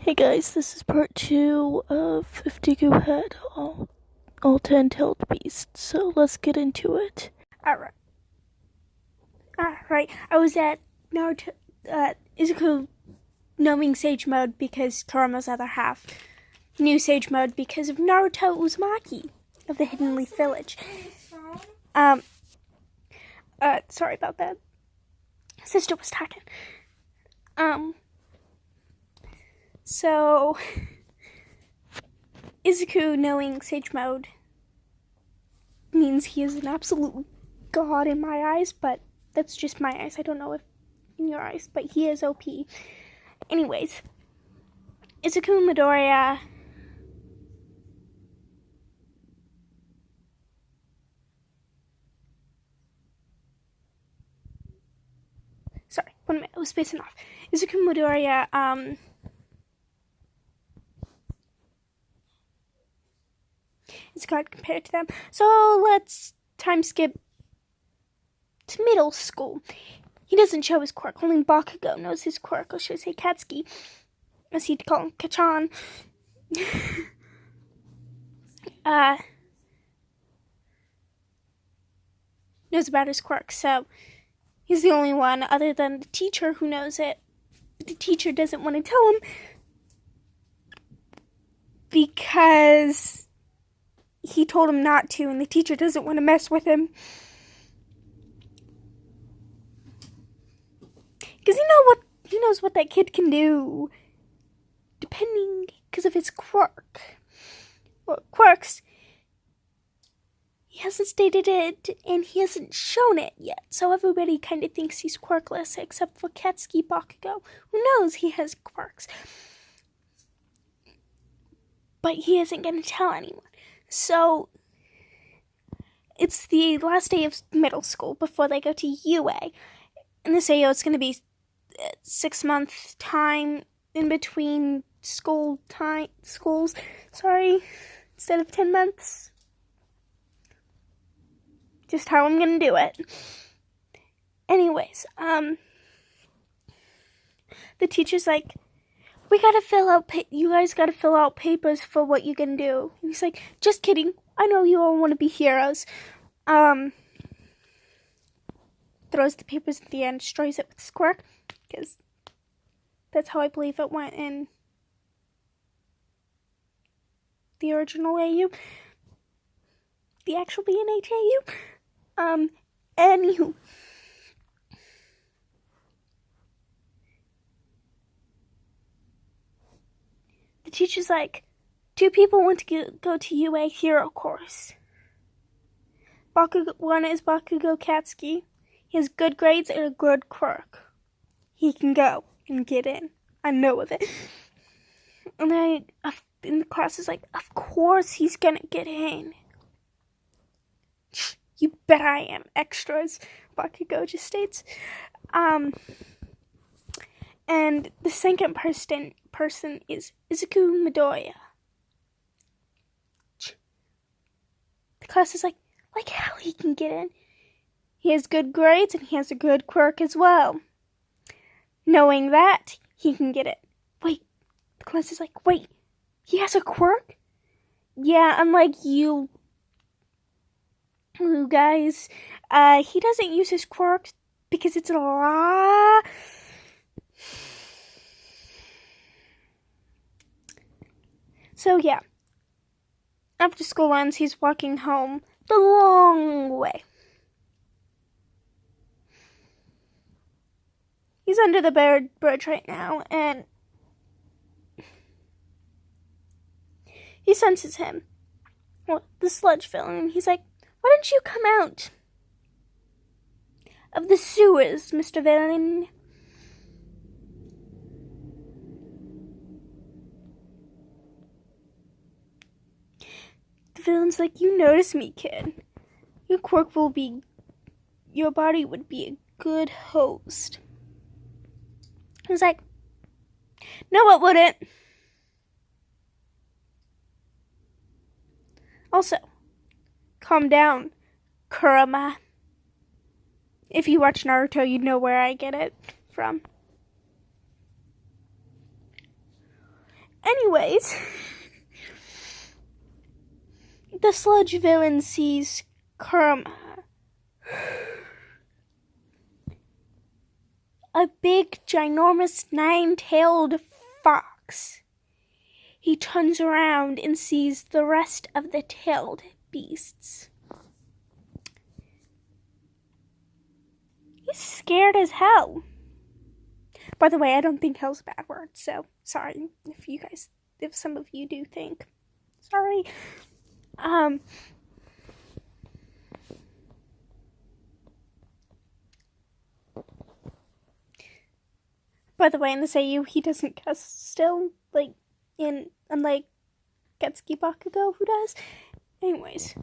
Hey guys, this is part 2 of If Deku Had all 10 tailed beasts, so let's get into it. Alright. I was at Naruto, Izuku knowing Sage Mode because Kurama's other half knew Sage Mode because of Naruto Uzumaki of the Hidden Leaf Village. Sorry about that. Sister was talking. So Izuku knowing Sage Mode means he is an absolute god in my eyes, but that's just my eyes. I don't know if in your eyes, but he is OP. Anyways, Izuku Midoriya sorry, 1 minute, I was spacing off. Izuku Midoriya, is god compared to them. So let's time skip to middle school. He doesn't show his quirk. Only Bakugo knows his quirk, or should I say Katsuki, as he'd call him, Kachan. Knows about his quirk, so he's the only one other than the teacher who knows it. But the teacher doesn't want to tell him because he told him not to, and the teacher doesn't want to mess with him. Because he knows what that kid can do, depending, because of his quirk. Or quirks. He hasn't stated it, and he hasn't shown it yet, so everybody kind of thinks he's quirkless, except for Katsuki Bakugo, who knows he has quirks. But he isn't going to tell anyone. So, it's the last day of middle school before they go to UA. And they say, it's going to be 6-month time in between schools, instead of 10 months. Just how I'm going to do it. Anyways, the teacher's like, you guys gotta fill out papers for what you can do. And he's like, just kidding. I know you all want to be heroes. Throws the papers at the end, destroys it with his quirk, because that's how I believe it went in the original AU. The actual BNH AU. Anywho. The teacher's like, 2 people want to go to UA Hero Course. One is Bakugo Katsuki. He has good grades and a good quirk. He can go and get in. I know of it. And in the class is like, of course he's gonna get in. You bet I am. Extras, Bakugo just states. And the second person is Izuku Midoriya. The class is like hell he can get in. He has good grades and he has a good quirk as well. Knowing that, he can get it. Wait, the class is like, wait, he has a quirk? Yeah, unlike you guys, he doesn't use his quirk because it's a lot. So yeah, after school ends, he's walking home the long way. He's under the bridge right now, and he senses him. Well, the sludge villain, and he's like, why don't you come out of the sewers, Mr. Villain? The villain's like, you notice me, kid. Your body would be a good host. He's like, no, it wouldn't. Also, calm down, Kurama. If you watch Naruto, you know where I get it from. Anyways, the sludge villain sees Kurama, a big, ginormous, nine-tailed fox. He turns around and sees the rest of the tailed beasts. He's scared as hell. By the way, I don't think hell's a bad word, so sorry if some of you do think. Sorry. By the way, in this AU, he doesn't cuss still, unlike Getsuki Bakugo, who does. Anyways.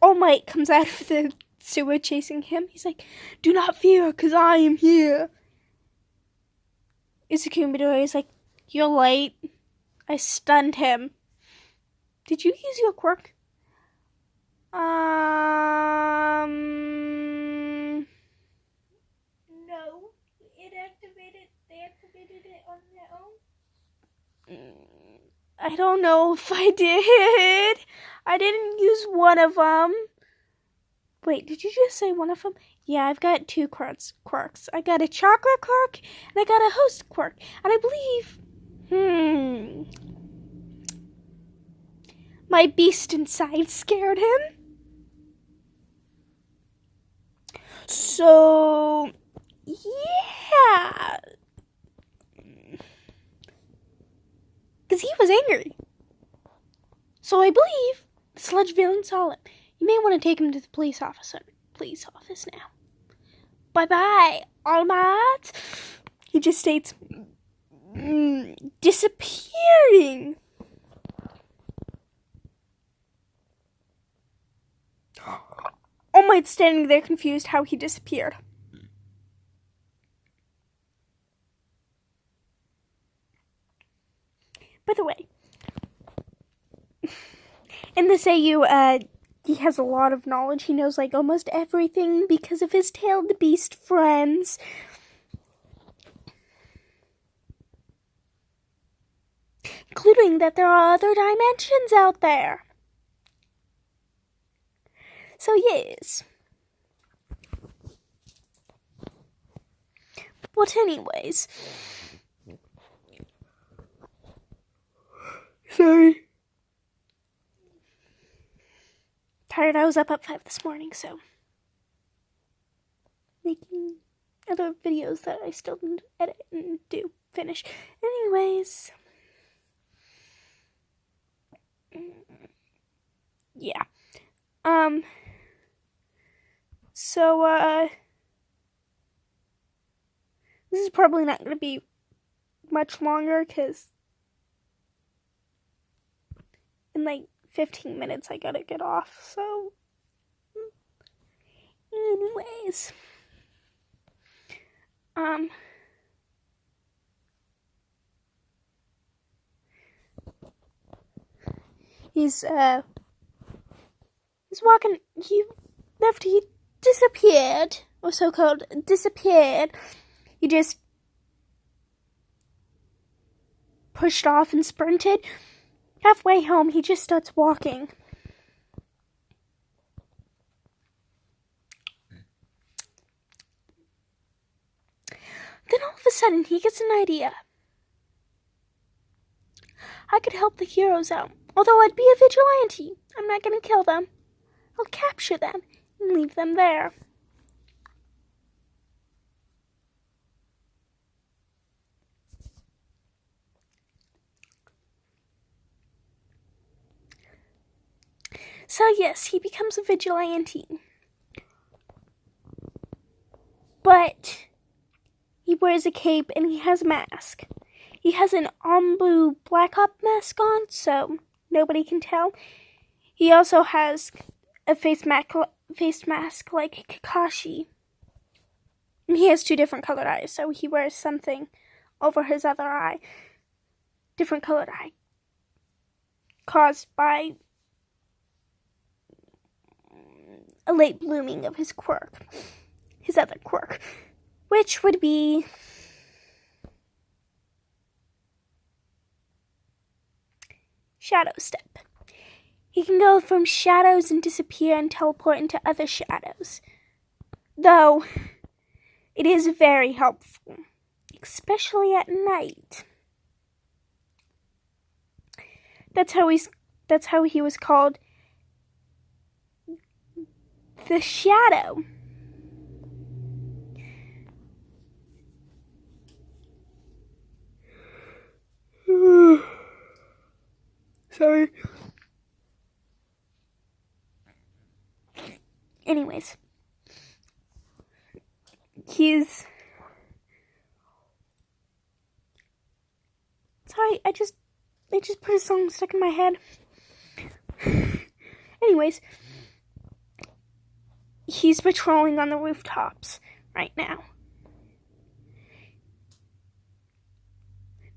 All Might comes out of the sewer chasing him. He's like, "Do not fear, because I am here." Izuku Midori is like, "You're late. I stunned him." Did you use your quirk? No, they activated it on their own. I don't know if I did. I didn't use one of them. Wait, did you just say one of them? Yeah, I've got two quirks. I got a chakra quirk and I got a host quirk. And I believe, my beast inside scared him. So, yeah. Because he was angry. So I believe the sludge villain saw him. You may want to take him to the police office now. Bye-bye, All Might. He just states, disappearing. All Might's standing there confused how he disappeared. By the way, in this AU, he has a lot of knowledge. He knows, almost everything because of his tailed beast friends. Including that there are other dimensions out there. So, yes. But anyways. Sorry. Tired. I was up at 5 this morning, so making other videos that I still need to edit and finish. Anyways, yeah. So this is probably not going to be much longer because in 15 minutes I gotta get off. So anyways, he's walking. He disappeared, or so-called disappeared. He just pushed off and sprinted. Halfway home, he just starts walking. Then all of a sudden, he gets an idea. I could help the heroes out. Although I'd be a vigilante. I'm not going to kill them. I'll capture them and leave them there. So yes, he becomes a vigilante. But he wears a cape and he has a mask. He has an Ombu Black Op mask on, so nobody can tell. He also has a face mask like Kakashi. And he has 2 different colored eyes, so he wears something over his other eye. Different colored eye. caused by a late blooming of his quirk, his other quirk, which would be Shadow Step. He can go from shadows and disappear and teleport into other shadows. Though, it is very helpful, especially at night. That's how he was called the Shadow. Sorry. Anyways, sorry, I just put a song stuck in my head. Anyways, he's patrolling on the rooftops right now.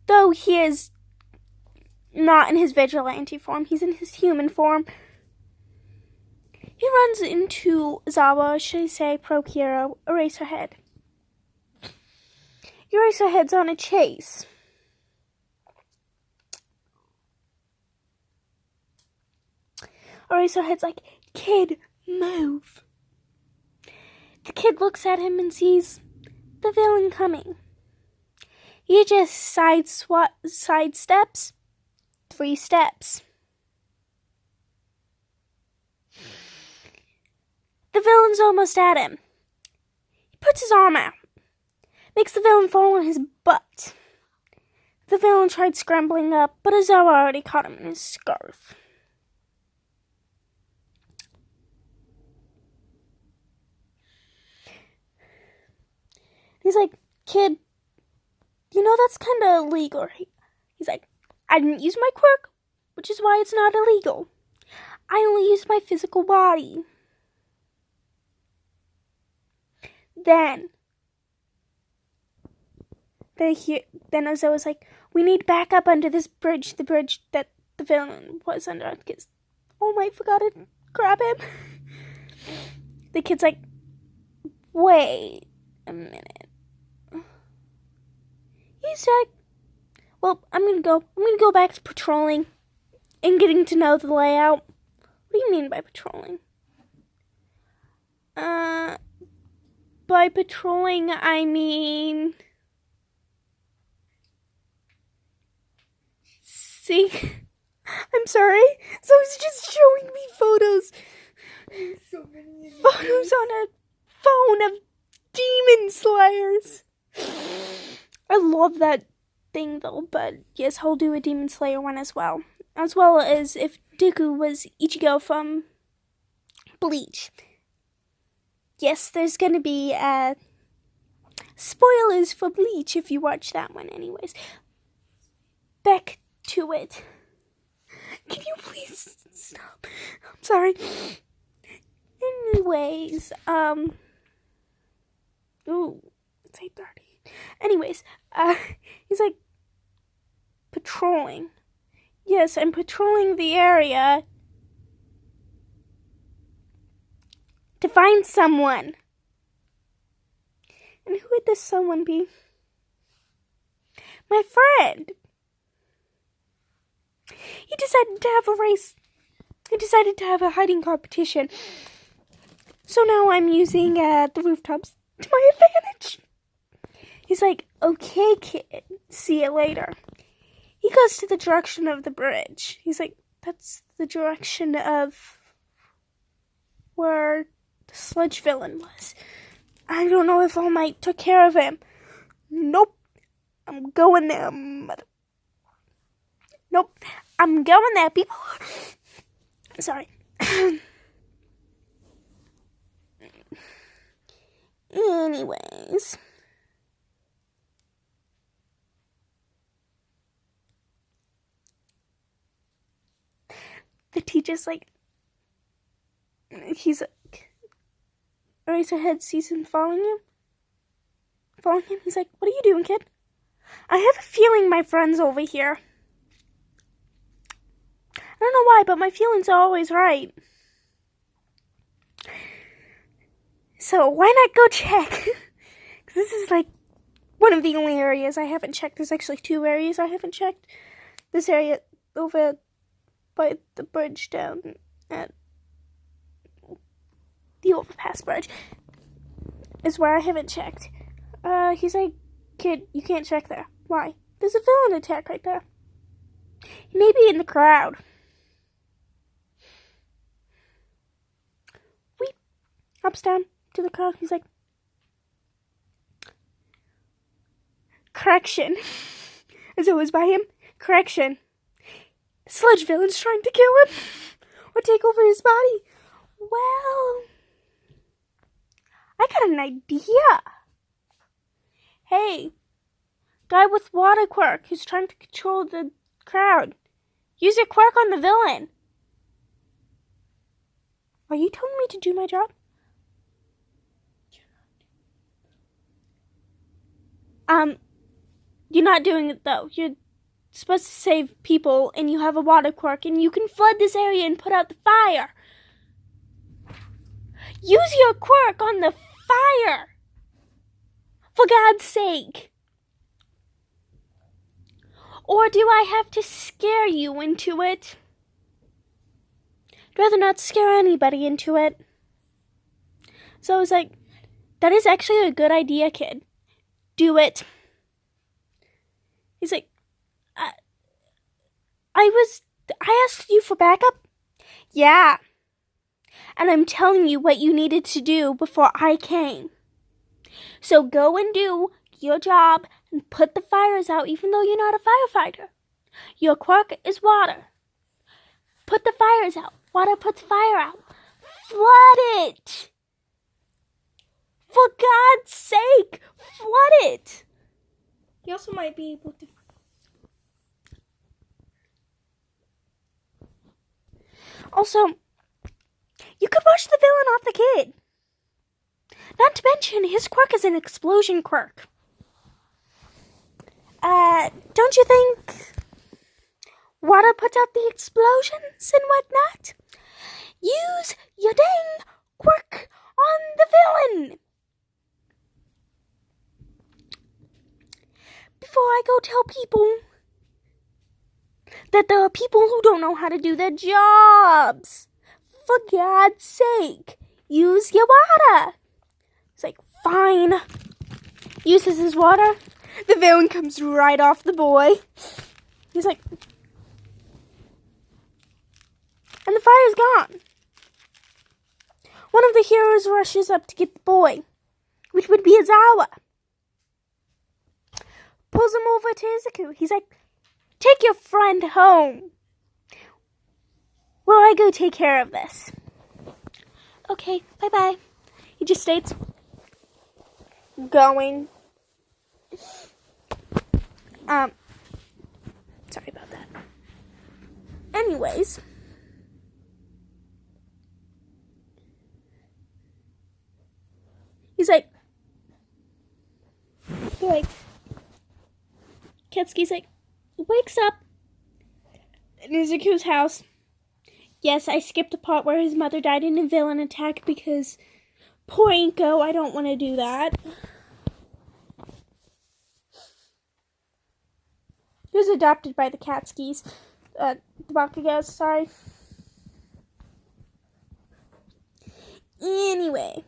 Though he is not in his vigilante form, he's in his human form. He runs into Zawa, should I say, Pro Hero, Eraserhead. Eraserhead's on a chase. Eraserhead's like, "Kid, move." The kid looks at him and sees the villain coming. He just sidesteps 3 steps. The villain's almost at him. He puts his arm out, makes the villain fall on his butt. The villain tried scrambling up, but Azawa already caught him in his scarf. He's like, "Kid, you know that's kind of illegal." He's like, "I didn't use my quirk, which is why it's not illegal. I only used my physical body." Then Ozoa's like, "We need backup under this bridge, the bridge that the villain was under." Because, oh my, I forgot to grab him. The kid's like, "Wait a minute." He's like, "Well, I'm gonna go back to patrolling and getting to know the layout." What do you mean by patrolling? By patrolling, I mean, see, I'm sorry. So he's just showing me photos. So many Photos on a phone of demon slayers. I love that thing though, but yes, I'll do a demon slayer one as well. As well as if Deku was Ichigo from Bleach. Yes, there's gonna be spoilers for Bleach if you watch that one anyways. Back to it. Can you please stop? I'm sorry. Anyways, ooh, it's 8:30. Anyways, he's like, patrolling. Yes, I'm patrolling the area to find someone. And who would this someone be? My friend. He decided to have a race. He decided to have a hiding competition. So now I'm using the rooftops to my advantage. He's like, "Okay, kid, see you later." He goes to the direction of the bridge. He's like, "That's the direction of where the sludge villain was. I don't know if All Might took care of him." "Nope, I'm going there, mother. Nope, I'm going there, people." Sorry. Anyways. The teacher's like, he's like, Eraserhead sees him following him. He's like, "What are you doing, kid?" "I have a feeling my friend's over here." I don't know why, but my feelings are always right. So why not go check? Because this is like one of the only areas I haven't checked. There's actually 2 areas I haven't checked. This area over by the bridge down at the overpass bridge is where I haven't checked. He's like, kid, you can't check there. Why? There's a villain attack right there. He may be in the crowd. We hops down to the crowd. He's like, correction. As it was by him, correction. Sludge villain's trying to kill him or take over his body. Well, I got an idea. Hey, guy with water quirk who's trying to control the crowd. Use your quirk on the villain. Are you telling me to do my job? You're not doing it though. You're supposed to save people and you have a water quirk and you can flood this area and put out the fire. Use your quirk on the fire. For God's sake. Or do I have to scare you into it? I'd rather not scare anybody into it. So I was like, that is actually a good idea, kid. Do it. He's like, I asked you for backup? Yeah. And I'm telling you what you needed to do before I came. So go and do your job and put the fires out even though you're not a firefighter. Your quirk is water. Put the fires out. Water puts fire out. Flood it! For God's sake, flood it! You also might be able to... Also, you could push the villain off the kid. Not to mention, his quirk is an explosion quirk. Don't you think water puts out the explosions and whatnot? Use your dang quirk on the villain. Before I go tell people that there are people who don't know how to do their jobs. For God's sake, use your water. It's like, fine. Uses his water. The villain comes right off the boy. He's like, and the fire's gone. One of the heroes rushes up to get the boy, which would be Izawa. Pulls him over to Izuku. He's like, take your friend home. Well, I go take care of this. Okay, bye-bye. He just states, going. Sorry about that. Anyways. He's like, Ketsuki's like, wakes up in Izuku's house. Yes, I skipped a part where his mother died in a villain attack because poor Inko, I don't want to do that. He was adopted by the Katskis. The Bakugas, sorry. Anyway.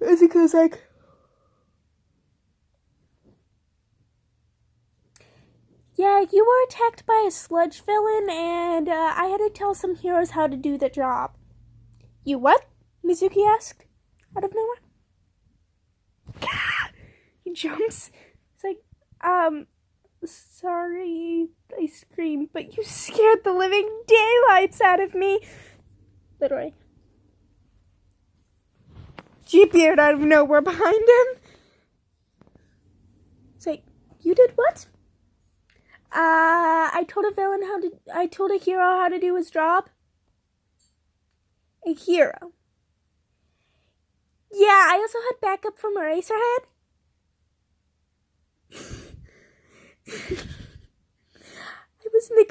Izuku's like, yeah, you were attacked by a sludge villain, and I had to tell some heroes how to do the job. You what? Mizuki asked, out of nowhere. He jumps. It's like, sorry, I screamed, but you scared the living daylights out of me. Literally. She appeared out of nowhere behind him. It's like, you did what? I told a hero how to do his job. A hero. Yeah, I also had backup from Eraserhead.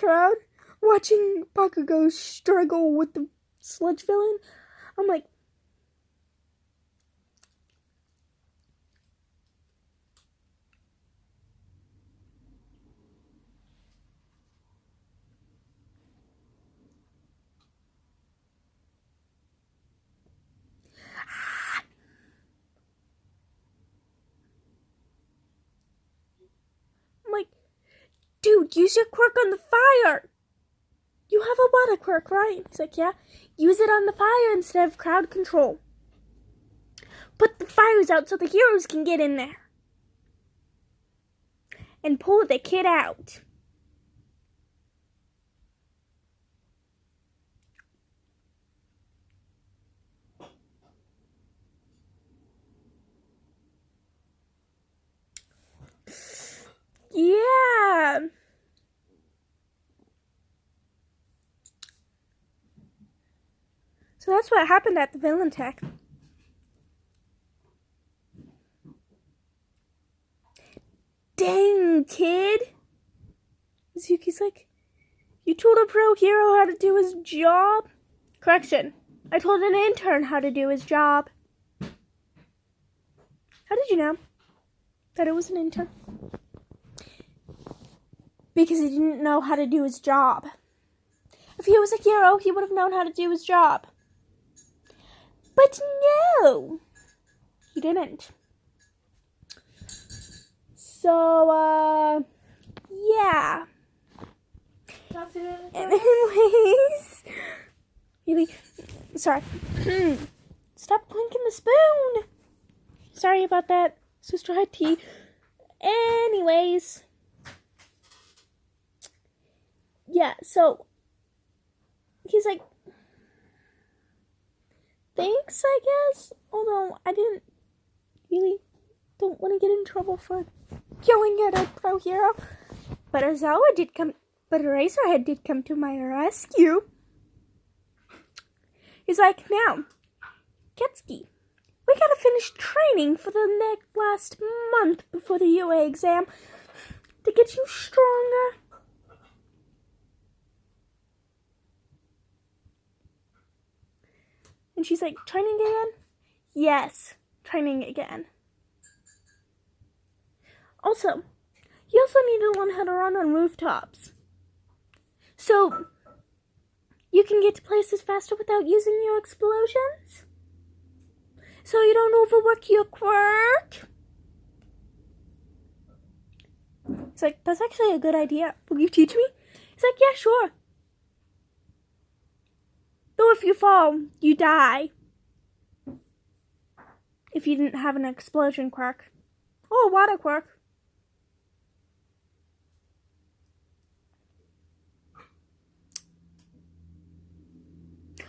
crowd watching Bakugo struggle with the sludge villain. I'm like, dude, use your quirk on the fire. You have a water quirk, right? He's like, yeah. Use it on the fire instead of crowd control. Put the fires out so the heroes can get in there. And pull the kid out. Yeah. So that's what happened at the villain tech. Dang, kid. Zuki's like, you told a pro hero how to do his job? Correction. I told an intern how to do his job. How did you know that it was an intern? Because he didn't know how to do his job. If he was a hero, he would have known how to do his job. But no, he didn't. So, yeah. Anyways, really, sorry. Stop clinking the spoon. Sorry about that, Sister High Tea. Anyways, yeah, so he's like, thanks, I guess. Although I don't want to get in trouble for yelling at a pro hero. But Razorhead did come to my rescue. He's like, now, Ketsuki, we gotta finish training for the last month before the UA exam to get you stronger. And she's like, training again? Yes, training again. Also, you also need to learn how to run on rooftops. So, you can get to places faster without using your explosions. So you don't overwork your quirk. It's like, that's actually a good idea. Will you teach me? He's like, yeah, sure. Though if you fall, you die. If you didn't have an explosion quirk. Or a water quirk.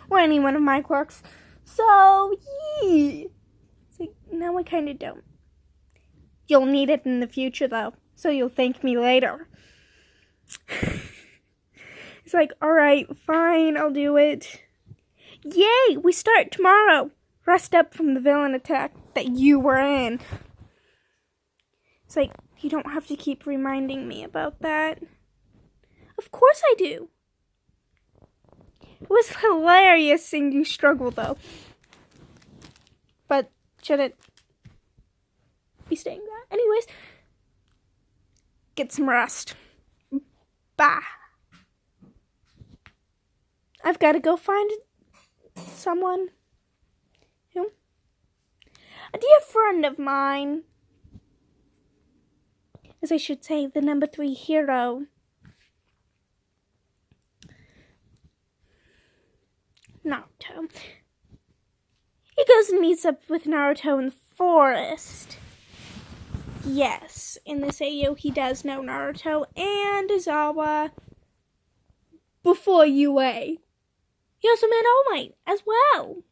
Or any one of my quirks. So, yeah. It's like, now I kind of don't. You'll need it in the future, though. So you'll thank me later. It's like, alright, fine, I'll do it. Yay, we start tomorrow. Rest up from the villain attack that you were in. It's like, you don't have to keep reminding me about that. Of course I do. It was hilarious seeing you struggle, though. But shouldn't be saying that. Anyways, get some rest. Bye. I've got to go find someone who, a dear friend of mine, as I should say, the number 3 hero. Naruto. He goes and meets up with Naruto in the forest. Yes, in this AO he does know Naruto and Izawa before UA. He also met All Might as well.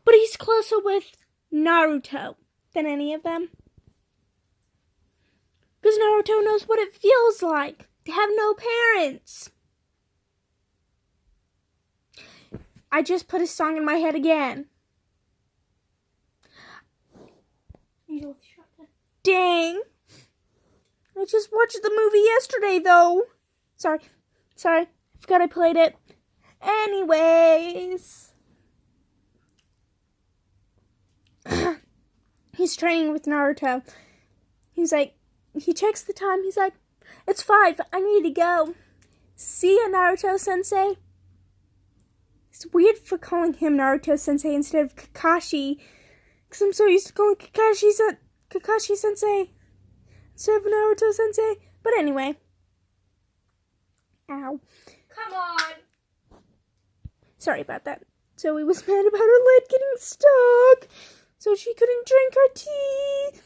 But he's closer with Naruto than any of them. Because Naruto knows what it feels like to have no parents. I just put a song in my head again. Dang. I just watched the movie yesterday, though. Sorry. I forgot I played it. Anyways. He's training with Naruto. He's like, he checks the time. He's like, it's 5. I need to go. See ya, Naruto-sensei. It's weird for calling him Naruto-sensei instead of Kakashi. Because I'm so used to calling Kakashi-sensei instead of Naruto-sensei. But anyway. Ow. Come on. Sorry about that. Zoe was mad about her lid getting stuck, so she couldn't drink her tea.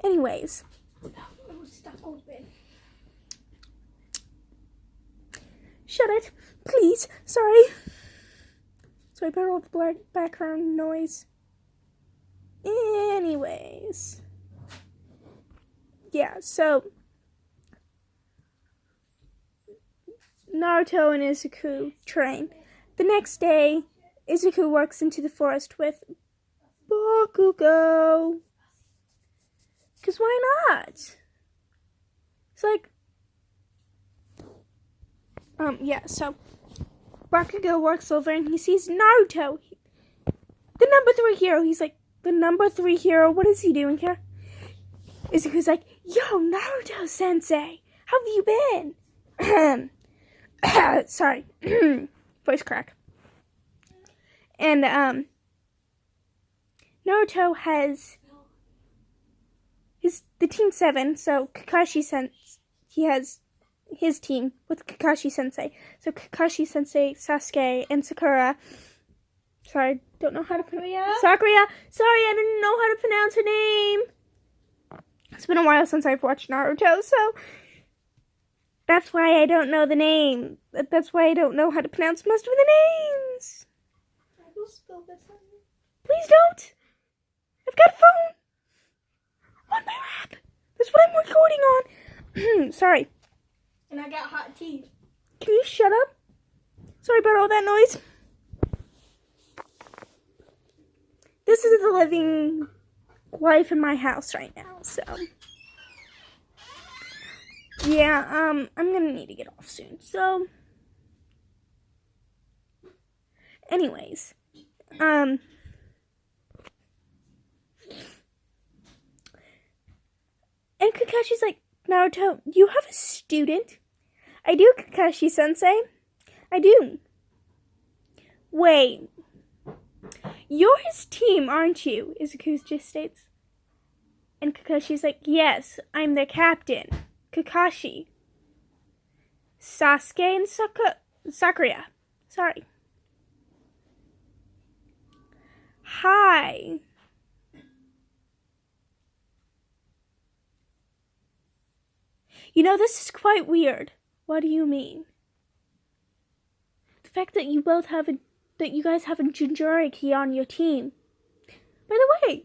Anyways. It was stuck open. Shut it, please. Sorry. Sorry about all the background noise. Anyways. Yeah, so Naruto and Izuku train. The next day, Izuku walks into the forest with Bakugo. Because why not? It's like, yeah, so Bakugo walks over and he sees Naruto, the number 3 hero. He's like, the number 3 hero, what is he doing here? Izuku's like, yo, Naruto-sensei, how have you been? Sorry, voice crack. And, Naruto has the team 7, so he has his team with Kakashi-sensei. So Kakashi-sensei, Sasuke, and Sakura. Sorry, don't know how to pronounce Sakura. Sorry, I didn't know how to pronounce her name. It's been a while since I've watched Naruto, so that's why I don't know the name. That's why I don't know how to pronounce most of the names. I will spill this on you. Please don't. I've got a phone on my lap. That's what I'm recording on. Sorry. And I got hot tea. Can you shut up? Sorry about all that noise. This is the living life in my house right now, so yeah, I'm gonna need to get off soon. So anyways, and Kakashi's like, Naruto, you have a student? I do, Kakashi-sensei. I do. Wait. You're his team, aren't you? Izuku just states. And Kakashi's like, yes, I'm the captain. Kakashi. Sasuke and Sakura. Sorry. Hi. You know, this is quite weird. What do you mean? The fact that you guys have a Jinchuriki on your team. By the way,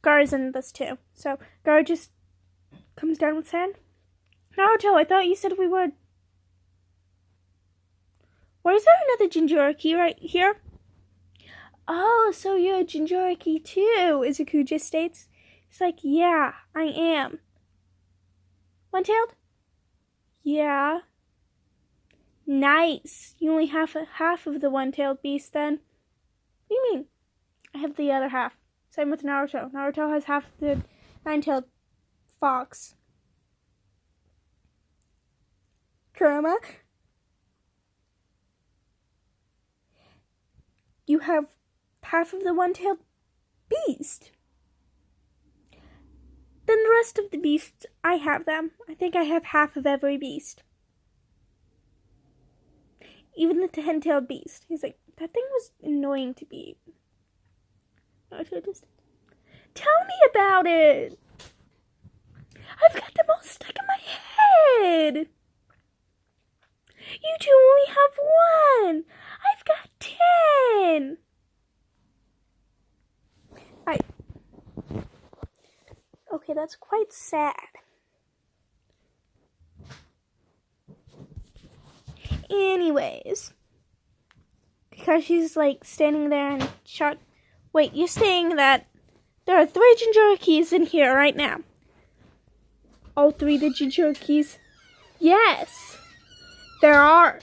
Gar's in this too. So Gar just comes down with sand. Naruto, I thought you said we would. Why is there another Jinchuriki right here? Oh, so you're a Jinchuriki too, Izuku just states. It's like, yeah, I am. One-tailed? Yeah. Nice. You only have half of the one-tailed beast then. What do you mean? I have the other half. Same with Naruto. Naruto has half the nine-tailed fox. Kurama? You have half of the one-tailed beast. Then the rest of the beasts, I have them. I think I have half of every beast. Even the 10-tailed beast. He's like, that thing was annoying to beat. Naruto just, tell me about it. I've got them all stuck in my head. You two only have one. I've got 10. Okay, that's quite sad. Anyways, because she's like standing there and shot. Wait, you're saying that There are 3 Jinchurikis in here right now. All 3 the Jinchurikis? Yes, there are.